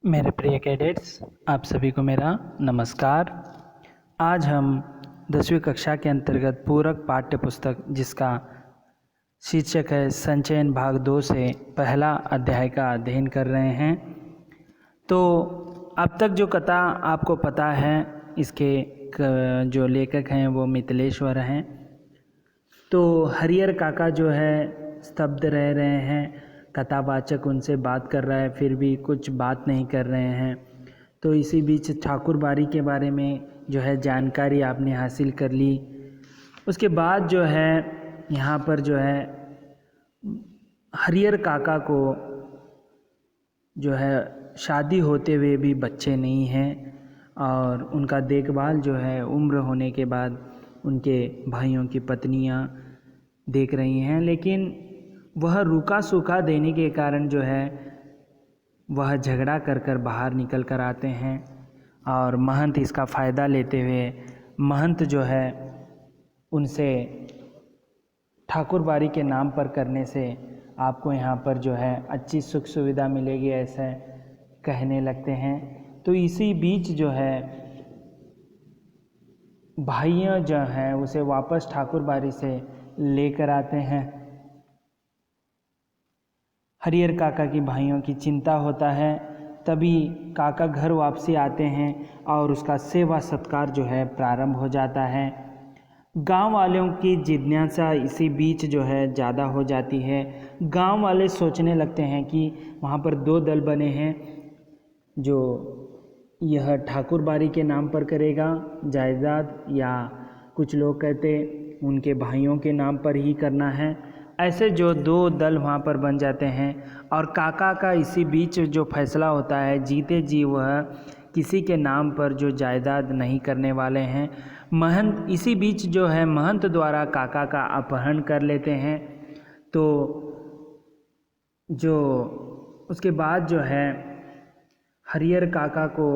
मेरे प्रिय कैडेट्स, आप सभी को मेरा नमस्कार। आज हम 10वीं कक्षा के अंतर्गत पूरक पाठ्य पुस्तक जिसका शीर्षक है संचयन भाग 2 से पहला अध्याय का अध्ययन कर रहे हैं। तो अब तक जो कथा आपको पता है, इसके जो लेखक हैं वो मिथिलेश्वर हैं। तो हरिहर काका जो है स्तब्ध रह रहे हैं, कथावाचक उनसे बात कर रहा है फिर भी कुछ बात नहीं कर रहे हैं। तो इसी बीच ठाकुर बाड़ी के बारे में जो है जानकारी आपने हासिल कर ली। उसके बाद जो है यहाँ पर जो है हरिहर काका को जो है शादी होते हुए भी बच्चे नहीं हैं और उनका देखभाल जो है उम्र होने के बाद उनके भाइयों की पत्नियां देख रही हैं, लेकिन वह रूखा सूखा देने के कारण जो है वह झगड़ा कर कर बाहर निकल कर आते हैं और महंत इसका फ़ायदा लेते हुए महंत जो है उनसे ठाकुर बाड़ी के नाम पर करने से आपको यहाँ पर जो है अच्छी सुख सुविधा मिलेगी ऐसा कहने लगते हैं। तो इसी बीच जो है भाइयों जो हैं उसे वापस ठाकुर बाड़ी से लेकर आते हैं। हरिहर काका की भाइयों की चिंता होता है, तभी काका घर वापसी आते हैं और उसका सेवा सत्कार जो है प्रारंभ हो जाता है। गांव वालों की जिज्ञासा इसी बीच जो है ज़्यादा हो जाती है। गांव वाले सोचने लगते हैं कि वहाँ पर दो दल बने हैं, जो यह ठाकुर बाड़ी के नाम पर करेगा जायदाद, या कुछ लोग कहते उनके भाइयों के नाम पर ही करना है। ऐसे जो दो दल वहाँ पर बन जाते हैं और काका का इसी बीच जो फैसला होता है, जीते जी वह किसी के नाम पर जो जायदाद नहीं करने वाले हैं। महंत इसी बीच जो है महंत द्वारा काका का अपहरण कर लेते हैं। तो जो उसके बाद जो है हरिहर काका को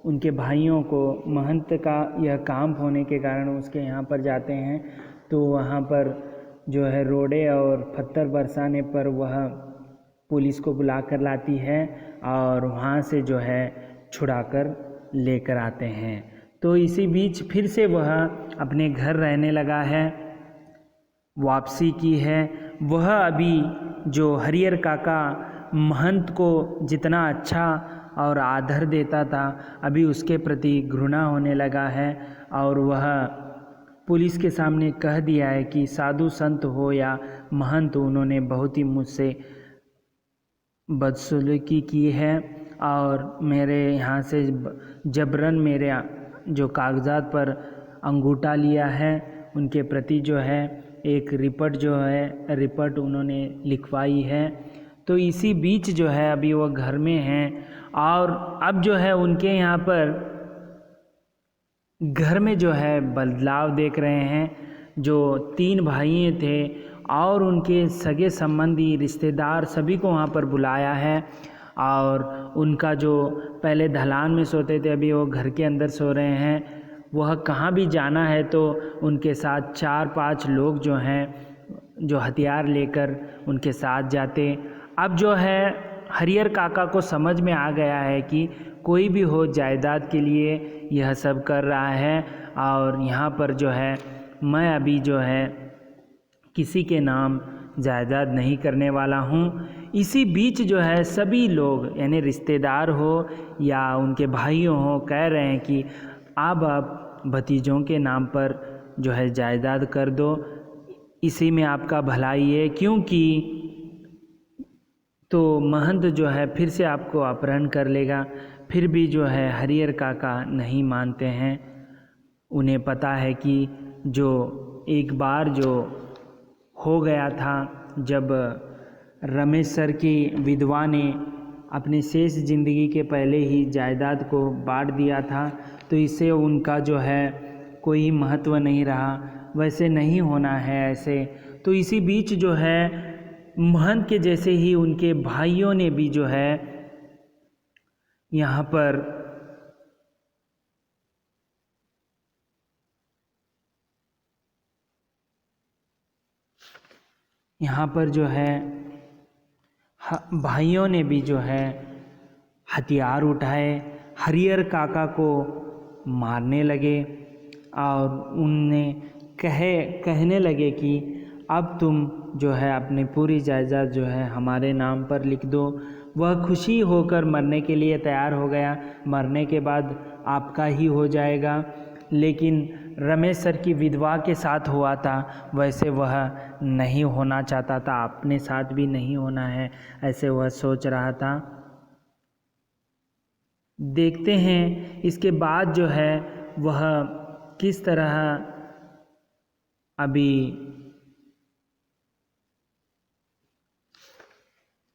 उनके भाइयों को महंत का यह काम होने के कारण उसके यहाँ पर जाते हैं। तो वहाँ पर जो है रोड़े और पत्थर बरसाने पर वह पुलिस को बुला कर लाती है और वहाँ से जो है छुड़ा कर लेकर आते हैं। तो इसी बीच फिर से वह अपने घर रहने लगा है, वापसी की है। वह अभी जो हरिहर काका महंत को जितना अच्छा और आदर देता था, अभी उसके प्रति घृणा होने लगा है और वह पुलिस के सामने कह दिया है कि साधु संत हो या महंत, उन्होंने बहुत ही मुझसे बदसलूकी की है और मेरे यहाँ से जबरन मेरे जो कागजात पर अंगूठा लिया है, उनके प्रति जो है एक रिपोर्ट उन्होंने लिखवाई है। तो इसी बीच जो है अभी वो घर में हैं और अब जो है उनके यहाँ पर घर में जो है बदलाव देख रहे हैं। जो 3 भाई थे और उनके सगे संबंधी रिश्तेदार सभी को वहाँ पर बुलाया है और उनका जो पहले ढलान में सोते थे अभी वो घर के अंदर सो रहे हैं। वह कहाँ भी जाना है तो उनके साथ 4-5 लोग जो हैं जो हथियार लेकर उनके साथ जाते। अब जो है हरिहर काका को समझ में आ गया है कि कोई भी हो जायदाद के लिए यह सब कर रहा है और यहाँ पर जो है मैं अभी जो है किसी के नाम जायदाद नहीं करने वाला हूँ। इसी बीच जो है सभी लोग यानी रिश्तेदार हो या उनके भाइयों हो कह रहे हैं कि अब आप भतीजों के नाम पर जो है जायदाद कर दो, इसी में आपका भलाई है, क्योंकि तो महंत जो है फिर से आपको अपहरण कर लेगा। फिर भी जो है हरिहर काका नहीं मानते हैं। उन्हें पता है कि जो एक बार जो हो गया था, जब रमेश सर की विधवा ने अपने शेष ज़िंदगी के पहले ही जायदाद को बांट दिया था, तो इससे उनका जो है कोई महत्व नहीं रहा। वैसे नहीं होना है ऐसे। तो इसी बीच जो है महंत के जैसे ही उनके भाइयों ने भी जो है यहाँ पर जो है भाइयों ने भी जो है हथियार उठाए हरिहर काका को मारने लगे और कहने लगे कि अब तुम जो है अपनी पूरी जायदाद जो है हमारे नाम पर लिख दो। वह खुशी होकर मरने के लिए तैयार हो गया, मरने के बाद आपका ही हो जाएगा। लेकिन रमेश सर की विधवा के साथ हुआ था, वैसे वह नहीं होना चाहता था, अपने साथ भी नहीं होना है, ऐसे वह सोच रहा था। देखते हैं इसके बाद जो है वह किस तरह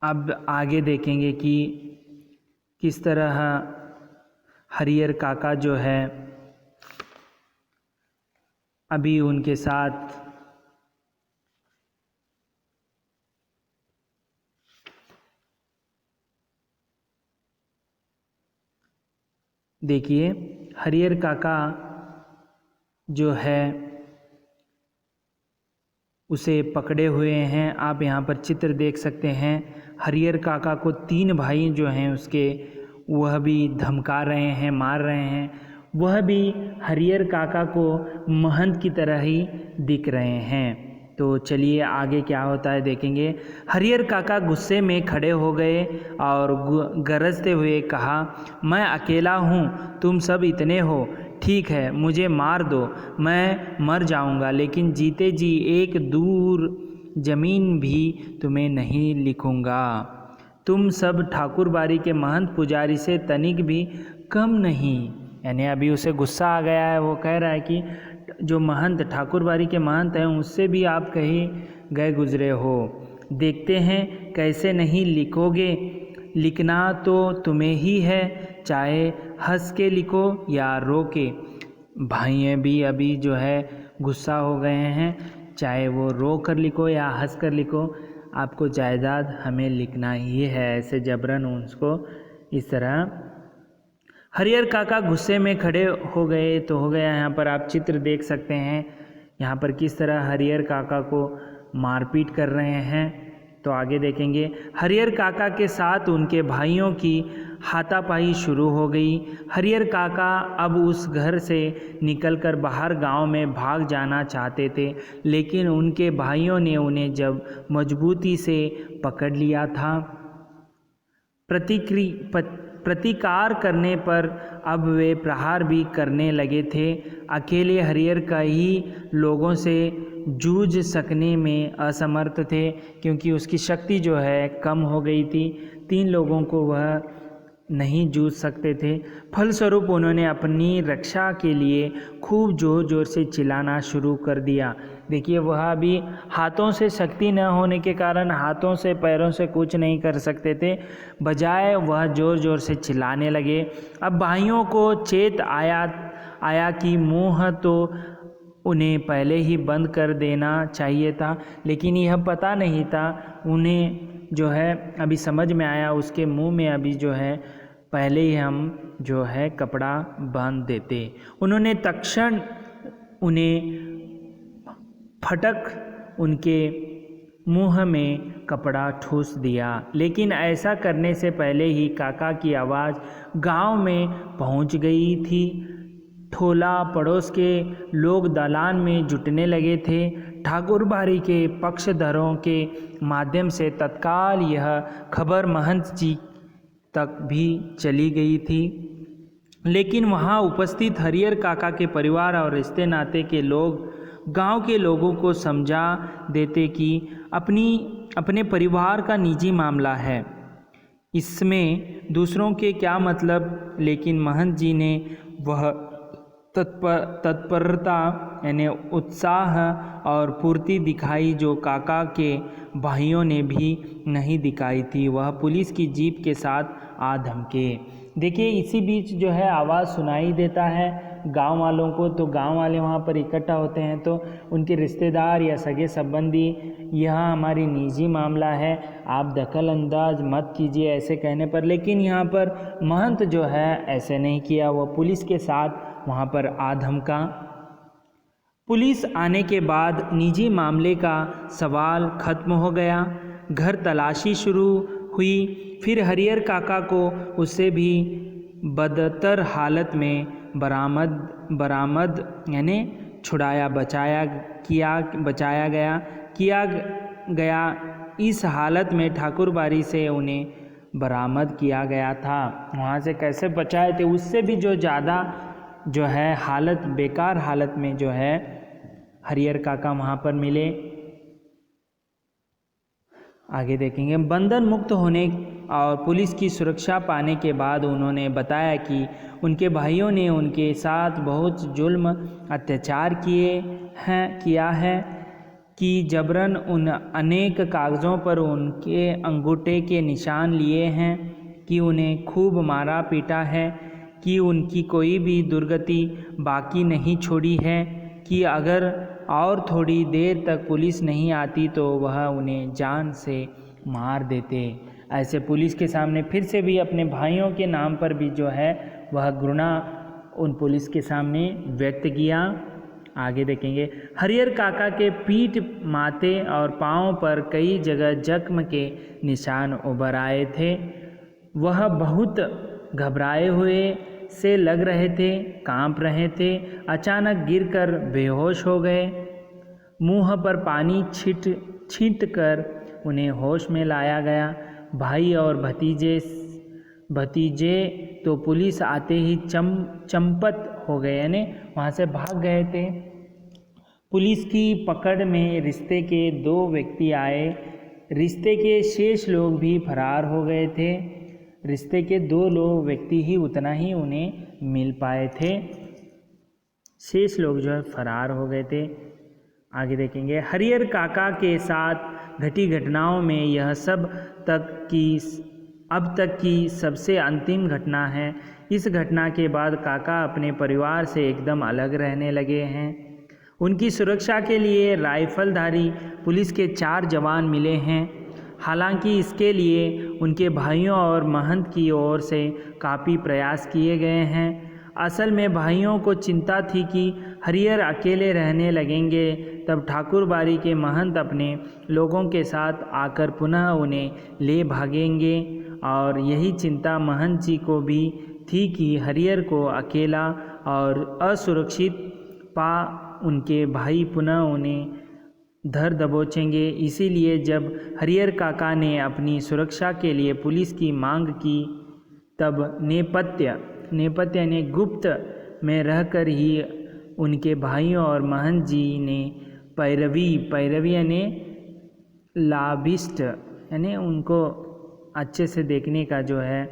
अब आगे देखेंगे कि किस तरह हरिहर काका जो है अभी उनके साथ देखिए हरिहर काका जो है उसे पकड़े हुए हैं। आप यहाँ पर चित्र देख सकते हैं। हरिहर काका को 3 भाई जो हैं उसके, वह भी धमका रहे हैं, मार रहे हैं। वह भी हरिहर काका को महंत की तरह ही दिख रहे हैं। तो चलिए आगे क्या होता है देखेंगे। हरिहर काका गुस्से में खड़े हो गए और गरजते हुए कहा, मैं अकेला हूँ, तुम सब इतने हो, ठीक है मुझे मार दो, मैं मर जाऊंगा, लेकिन जीते जी एक दूर जमीन भी तुम्हें नहीं लिखूंगा। तुम सब ठाकुर बाड़ी के महंत पुजारी से तनिक भी कम नहीं। यानी अभी उसे गुस्सा आ गया है, वो कह रहा है कि जो महंत ठाकुर बाड़ी के महंत हैं उससे भी आप कहीं गए गुजरे हो। देखते हैं कैसे नहीं लिखोगे, लिखना तो तुम्हें ही है, चाहे हंस के लिखो या रो के। भाई भी अभी जो है गुस्सा हो गए हैं, चाहे वो रो कर लिखो या हंस कर लिखो, आपको जायदाद हमें लिखना ही है। ऐसे जबरन उसको इस तरह हरिहर काका गुस्से में खड़े हो गए। तो हो गया, यहाँ पर आप चित्र देख सकते हैं यहाँ पर किस तरह हरिहर काका को मारपीट कर रहे हैं। तो आगे देखेंगे। हरिहर काका के साथ उनके भाइयों की हाथापाई शुरू हो गई। हरिहर काका अब उस घर से निकलकर बाहर गांव में भाग जाना चाहते थे, लेकिन उनके भाइयों ने उन्हें जब मजबूती से पकड़ लिया था। प्रतिकार करने पर अब वे प्रहार भी करने लगे थे। अकेले हरिहर का ही लोगों से जूझ सकने में असमर्थ थे, क्योंकि उसकी शक्ति जो है कम हो गई थी। 3 लोगों को वह नहीं जूझ सकते थे। फलस्वरूप उन्होंने अपनी रक्षा के लिए खूब ज़ोर ज़ोर से चिल्लाना शुरू कर दिया। देखिए वह भी हाथों से शक्ति न होने के कारण हाथों से पैरों से कुछ नहीं कर सकते थे, बजाय वह ज़ोर ज़ोर से चिल्लाने लगे। अब भाइयों को चेत आया कि मुँह तो उन्हें पहले ही बंद कर देना चाहिए था, लेकिन यह पता नहीं था उन्हें जो है अभी समझ में आया, उसके मुंह में अभी जो है पहले ही हम जो है कपड़ा बांध देते। उन्होंने तत्क्षण उन्हें फटक उनके मुंह में कपड़ा ठूस दिया, लेकिन ऐसा करने से पहले ही काका की आवाज़ गांव में पहुंच गई थी। ठोला पड़ोस के लोग दालान में जुटने लगे थे। ठाकुर बाड़ी के पक्षधरों के माध्यम से तत्काल यह खबर महंत जी तक भी चली गई थी, लेकिन वहां उपस्थित हरिहर काका के परिवार और रिश्ते नाते के लोग गांव के लोगों को समझा देते कि अपने परिवार का निजी मामला है, इसमें दूसरों के क्या मतलब। लेकिन महंत जी ने वह तत्परता यानी उत्साह और पूर्ति दिखाई जो काका के भाइयों ने भी नहीं दिखाई थी। वह पुलिस की जीप के साथ आ धमके। देखिए इसी बीच जो है आवाज़ सुनाई देता है गांव वालों को। तो गांव वाले वहां पर इकट्ठा होते हैं, तो उनके रिश्तेदार या सगे संबंधी, यह हमारी निजी मामला है, आप दखल अंदाज मत कीजिए ऐसे कहने पर। लेकिन यहाँ पर महंत जो है ऐसे नहीं किया, वह पुलिस के साथ वहाँ पर आ धमका। पुलिस आने के बाद निजी मामले का सवाल खत्म हो गया। घर तलाशी शुरू हुई। फिर हरिहर काका को उससे भी बदतर हालत में बरामद यानी छुड़ाया बचाया गया। इस हालत में ठाकुर बाड़ी से उन्हें बरामद किया गया था। वहाँ से कैसे बचाए थे, उससे भी जो ज़्यादा जो है हालत बेकार हालत में जो है हरिहर काका वहाँ पर मिले। आगे देखेंगे। बंधन मुक्त होने और पुलिस की सुरक्षा पाने के बाद उन्होंने बताया कि उनके भाइयों ने उनके साथ बहुत जुल्म अत्याचार किया है कि जबरन उन अनेक कागज़ों पर उनके अंगूठे के निशान लिए हैं, कि उन्हें खूब मारा पीटा है, कि उनकी कोई भी दुर्गति बाकी नहीं छोड़ी है, कि अगर और थोड़ी देर तक पुलिस नहीं आती तो वह उन्हें जान से मार देते। ऐसे पुलिस के सामने फिर से भी अपने भाइयों के नाम पर भी जो है वह घृणा उन पुलिस के सामने व्यक्त किया। आगे देखेंगे। हरिहर काका के पीठ, माथे और पाँव पर कई जगह जख्म के निशान उभर आए थे। वह बहुत घबराए हुए से लग रहे थे, कांप रहे थे। अचानक गिरकर बेहोश हो गए। मुंह पर पानी छींट कर उन्हें होश में लाया गया। भाई और भतीजे तो पुलिस आते ही चंपत हो गए, यानी वहाँ से भाग गए थे। पुलिस की पकड़ में रिश्ते के 2 व्यक्ति आए। रिश्ते के शेष लोग भी फरार हो गए थे। रिश्ते के 2 व्यक्ति ही उतना ही उन्हें मिल पाए थे, शेष लोग जो है फरार हो गए थे। आगे देखेंगे। हरिहर काका के साथ घटी घटनाओं में यह अब तक की सबसे अंतिम घटना है। इस घटना के बाद काका अपने परिवार से एकदम अलग रहने लगे हैं। उनकी सुरक्षा के लिए राइफलधारी पुलिस के 4 जवान मिले हैं। हालांकि इसके लिए उनके भाइयों और महंत की ओर से काफ़ी प्रयास किए गए हैं। असल में भाइयों को चिंता थी कि हरिहर अकेले रहने लगेंगे, तब ठाकुर बाड़ी के महंत अपने लोगों के साथ आकर पुनः उन्हें ले भागेंगे। और यही चिंता महंत जी को भी थी कि हरिहर को अकेला और असुरक्षित पा उनके भाई पुनः उन्हें धर दबोचेंगे। इसीलिए जब हरिहर काका ने अपनी सुरक्षा के लिए पुलिस की मांग की, तब नेपथ्य ने गुप्त में रहकर ही उनके भाइयों और महंत जी ने पैरवी यानी लाभिष्ट यानी उनको अच्छे से देखने का जो है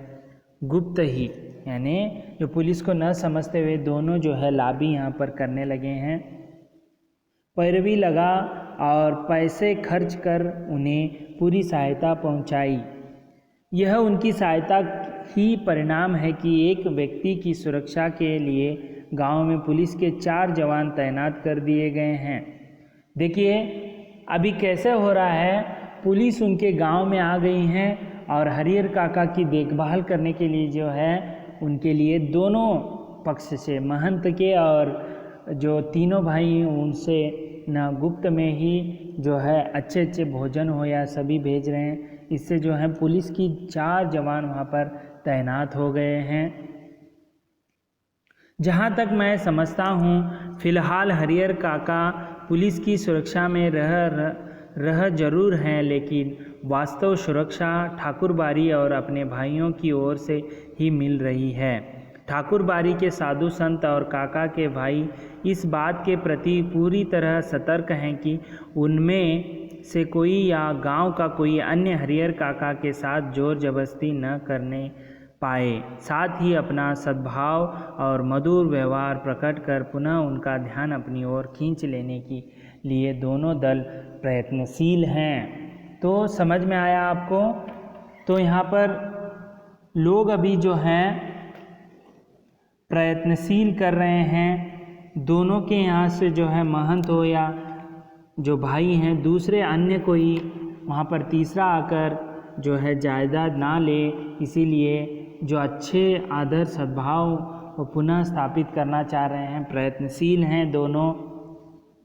गुप्त ही, यानी जो पुलिस को न समझते हुए दोनों जो है लाभी यहाँ पर करने लगे हैं। पैरवी लगा और पैसे खर्च कर उन्हें पूरी सहायता पहुंचाई। यह उनकी सहायता ही परिणाम है कि एक व्यक्ति की सुरक्षा के लिए गांव में पुलिस के 4 जवान तैनात कर दिए गए हैं। देखिए अभी कैसे हो रहा है, पुलिस उनके गांव में आ गई हैं और हरिहर काका की देखभाल करने के लिए जो है उनके लिए दोनों पक्ष से महंत के और जो तीनों भाई उनसे न गुप्त में ही जो है अच्छे भोजन हो या सभी भेज रहे हैं। इससे जो है पुलिस की 4 जवान वहाँ पर तैनात हो गए हैं। जहाँ तक मैं समझता हूँ फिलहाल हरिहर काका पुलिस की सुरक्षा में रह जरूर हैं, लेकिन वास्तव सुरक्षा ठाकुर बाड़ी और अपने भाइयों की ओर से ही मिल रही है। ठाकुर बाड़ी के साधु संत और काका के भाई इस बात के प्रति पूरी तरह सतर्क हैं कि उनमें से कोई या गांव का कोई अन्य हरिहर काका के साथ जोर जबरदस्ती न करने पाए। साथ ही अपना सद्भाव और मधुर व्यवहार प्रकट कर पुनः उनका ध्यान अपनी ओर खींच लेने के लिए दोनों दल प्रयत्नशील हैं। तो समझ में आया आपको? तो यहाँ पर लोग अभी जो हैं प्रयत्नशील कर रहे हैं। दोनों के यहाँ से जो है महंत हो या जो भाई हैं, दूसरे अन्य कोई वहाँ पर तीसरा आकर जो है जायदाद ना ले, इसीलिए जो अच्छे आदर सद्भाव को पुनः स्थापित करना चाह रहे हैं, प्रयत्नशील हैं दोनों।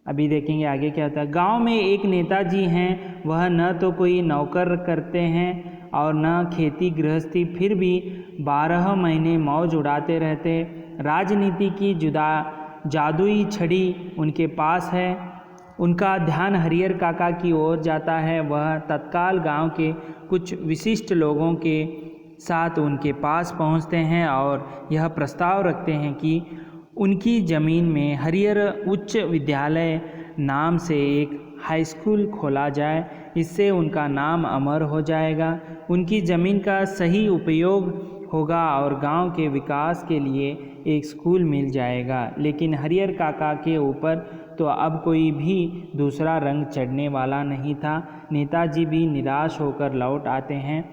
अभी देखेंगे आगे क्या होता है। गांव में एक नेताजी हैं, वह न तो कोई नौकर करते हैं और न खेती गृहस्थी, फिर भी 12 महीने मौज उड़ाते रहते। राजनीति की जादुई छड़ी उनके पास है। उनका ध्यान हरिहर काका की ओर जाता है। वह तत्काल गांव के कुछ विशिष्ट लोगों के साथ उनके पास पहुंचते हैं और यह प्रस्ताव रखते हैं कि उनकी ज़मीन में हरिहर उच्च विद्यालय नाम से एक हाई स्कूल खोला जाए। इससे उनका नाम अमर हो जाएगा, उनकी ज़मीन का सही उपयोग होगा और गांव के विकास के लिए एक स्कूल मिल जाएगा। लेकिन हरिहर काका के ऊपर तो अब कोई भी दूसरा रंग चढ़ने वाला नहीं था। नेताजी भी निराश होकर लौट आते हैं।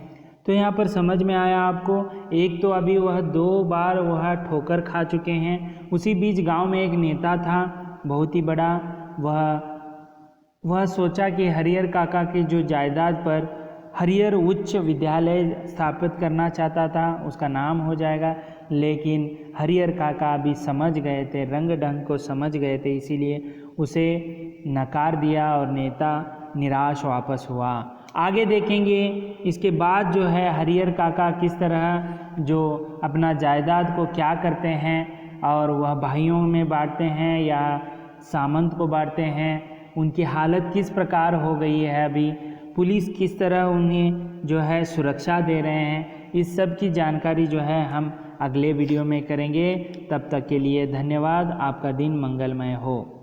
तो यहाँ पर समझ में आया आपको, एक तो अभी वह 2 बार वह ठोकर खा चुके हैं। उसी बीच गांव में एक नेता था बहुत ही बड़ा, वह सोचा कि हरिहर काका की जो जायदाद पर हरिहर उच्च विद्यालय स्थापित करना चाहता था, उसका नाम हो जाएगा। लेकिन हरिहर काका अभी समझ गए थे, रंग ढंग को समझ गए थे, इसीलिए उसे नकार दिया और नेता निराश वापस हुआ। आगे देखेंगे इसके बाद जो है हरिहर काका किस तरह जो अपना जायदाद को क्या करते हैं और वह भाइयों में बांटते हैं या सामंत को बांटते हैं, उनकी हालत किस प्रकार हो गई है, अभी पुलिस किस तरह उन्हें जो है सुरक्षा दे रहे हैं, इस सब की जानकारी जो है हम अगले वीडियो में करेंगे। तब तक के लिए धन्यवाद। आपका दिन मंगलमय हो।